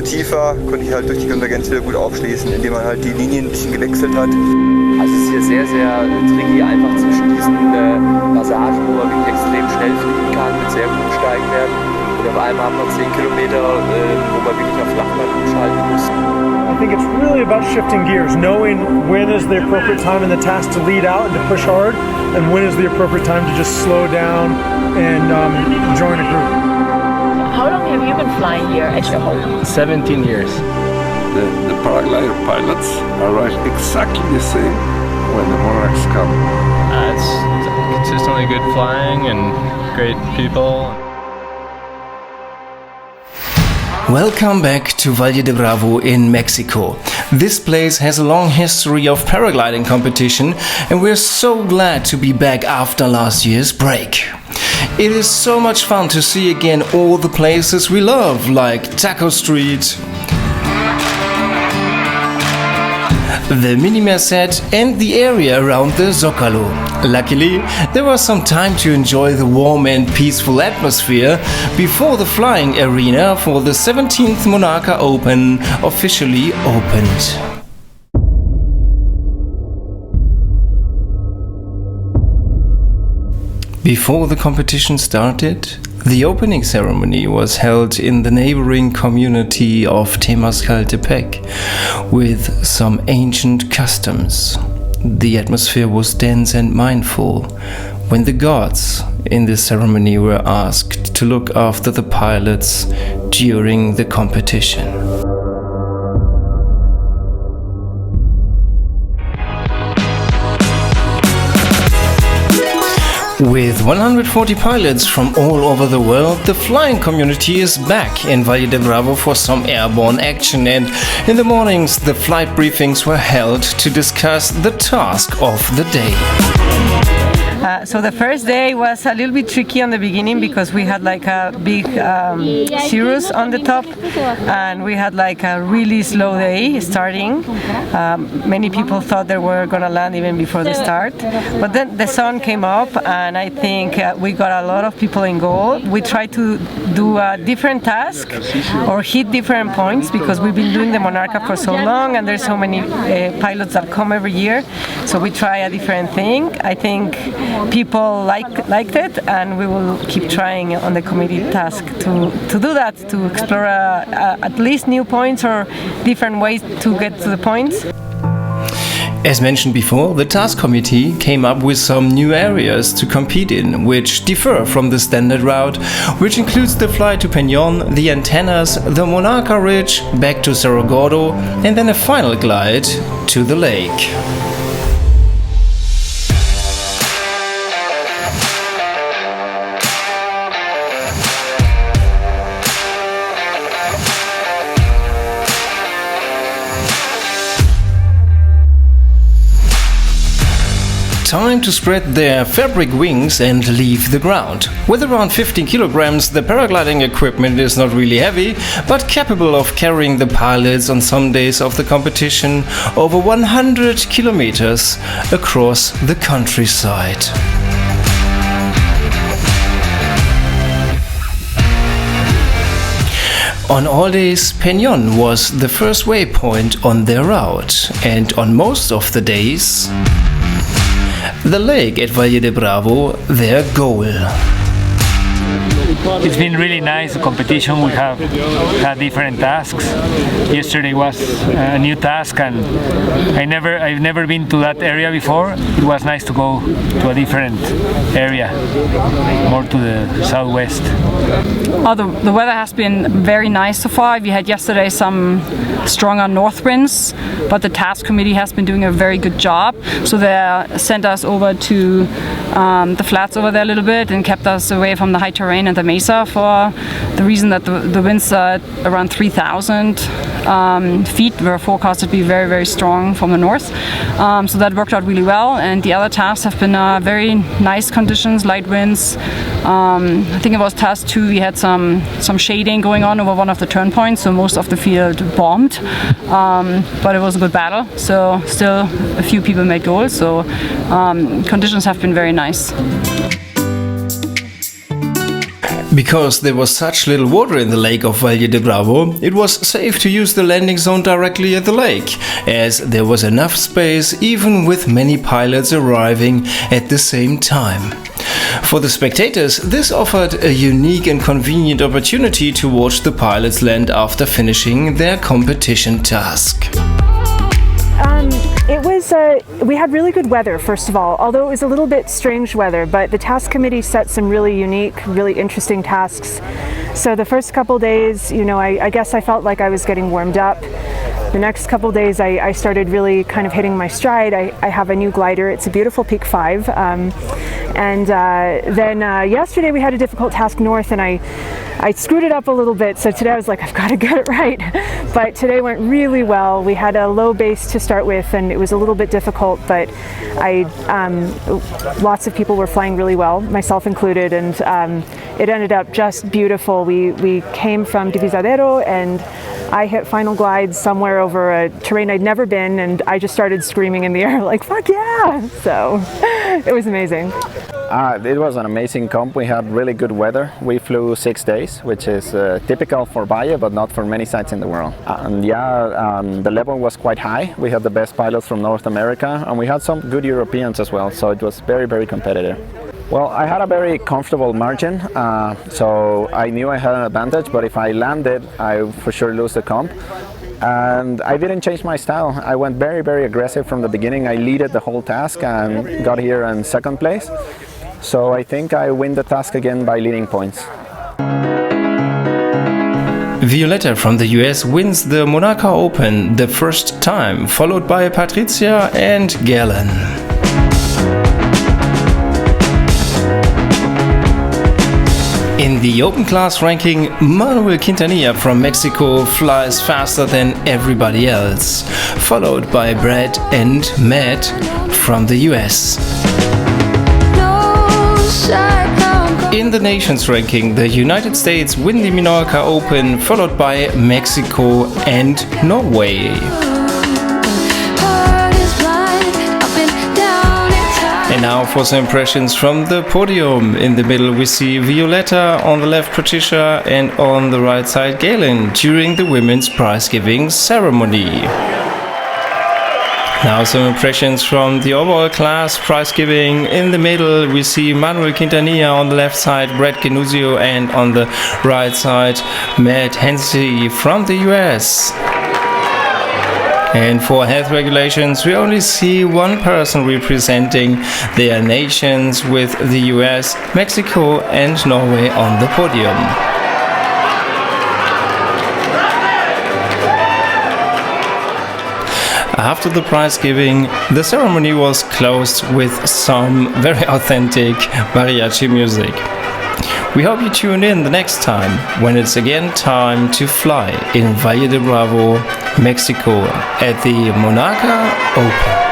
zu tief war, konnte ich halt durch die Konvergenz wieder gut aufschließen, indem man halt die Linien ein bisschen gewechselt hat. Also es ist hier sehr, sehr tricky, einfach zwischen diesen Passagen, wo man wirklich extrem schnell fliegen kann, mit sehr guten Steigwerten. Und auf einmal hat man 10 Kilometer, wo man wirklich auf Flachland umschalten muss. I think it's really about shifting gears, knowing when is the appropriate time in the task to lead out and to push hard, and when is the appropriate time to just slow down and join a group. How long have you been flying here at your home? 17 years. The paraglider pilots arrive exactly the same when the monarchs come. It's consistently good flying and great people. Welcome back to Valle de Bravo in Mexico. This place has a long history of paragliding competition, and we're so glad to be back after last year's break. It is so much fun to see again all the places we love, like Taco Street, the Mini Merced and the area around the Zócalo. Luckily, there was some time to enjoy the warm and peaceful atmosphere before the flying arena for the 17th Monarca Open officially opened. Before the competition started, the opening ceremony was held in the neighboring community of Temascaltepec with some ancient customs. The atmosphere was dense and mindful when the gods in this ceremony were asked to look after the pilots during the competition. With 140 pilots from all over the world, the flying community is back in Valle de Bravo for some airborne action, and in the mornings the flight briefings were held to discuss the task of the day. So the first day was a little bit tricky on the beginning because we had like a big cirrus on the top, and we had like a really slow day starting. Many people thought they were going to land even before the start, but then the sun came up, and I think we got a lot of people in goal. We tried to do a different task or hit different points because we've been doing the Monarca for so long, and there's so many pilots that come every year, so we try a different thing. I think people liked it, and we will keep trying on the committee task to do that, to explore at least new points or different ways to get to the points. As mentioned before, the task committee came up with some new areas to compete in, which differ from the standard route, which includes the flight to Peñón, the antennas, the Monarca Ridge, back to Cerro Gordo, and then a final glide to the lake. Time to spread their fabric wings and leave the ground. With around 15 kilograms, the paragliding equipment is not really heavy, but capable of carrying the pilots on some days of the competition over 100 kilometers across the countryside. On all days, Peñón was the first waypoint on their route, and on most of the days, the lake at Valle de Bravo, their goal. It's been really nice, the competition. We have had different tasks. Yesterday was a new task, and I've never been to that area before. It was nice to go to a different area, more to the southwest. Oh, the weather has been very nice so far. We had yesterday some stronger north winds, but the task committee has been doing a very good job. So they sent us over to the flats over there a little bit and kept us away from the high terrain and the mesa for the reason that the winds are around 3,000 feet were forecasted to be very, very strong from the north. So that worked out really well, and the other tasks have been very nice conditions, light winds. I think it was task 2, we had some shading going on over one of the turn points, so most of the field bombed, but it was a good battle, so still a few people made goals, so conditions have been very nice. Because there was such little water in the lake of Valle de Bravo, it was safe to use the landing zone directly at the lake, as there was enough space even with many pilots arriving at the same time. For the spectators, this offered a unique and convenient opportunity to watch the pilots land after finishing their competition task. We had really good weather, first of all, although it was a little bit strange weather, but the task committee set some really unique, really interesting tasks. So the first couple days, I guess I felt like I was getting warmed up. The next couple days I started really kind of hitting my stride. I have a new glider. It's a beautiful Peak 5. Then yesterday we had a difficult task north, and I screwed it up a little bit. So today I was like, I've got to get it right. But today went really well. We had a low base to start with, and it was a little bit difficult, but lots of people were flying really well, myself included, and it ended up just beautiful. We came from Divisadero, and I hit final glide somewhere over a terrain I'd never been, and I just started screaming in the air like, fuck yeah! So it was amazing. It was an amazing comp. We had really good weather. We flew 6 days, which is typical for Valle, but not for many sites in the world. The level was quite high. We had the best pilots from North America, and we had some good Europeans as well, so it was very, very competitive. Well, I had a very comfortable margin, so I knew I had an advantage, but if I landed, I would for sure lose the comp. And I didn't change my style. I went very, very aggressive from the beginning. I leaded the whole task and got here in second place. So I think I win the task again by leading points. Violetta from the US wins the Monarca Open the first time, followed by Patricia and Galen. In the open class ranking, Manuel Quintanilla from Mexico flies faster than everybody else, followed by Brad and Matt from the US. In the nations ranking, the United States win the Monarca Open, followed by Mexico and Norway. And now for some impressions from the podium. In the middle we see Violetta, on the left Patricia, and on the right side Galen during the women's prize-giving ceremony. Now some impressions from the overall class prize-giving. In the middle we see Manuel Quintanilla, on the left side Brett Genuzio, and on the right side Matt Hensey from the US. And for health regulations, we only see one person representing their nations, with the US, Mexico and Norway on the podium. After the prize giving, the ceremony was closed with some very authentic mariachi music. We hope you tune in the next time, when it's again time to fly in Valle de Bravo, Mexico, at the Monarca Open.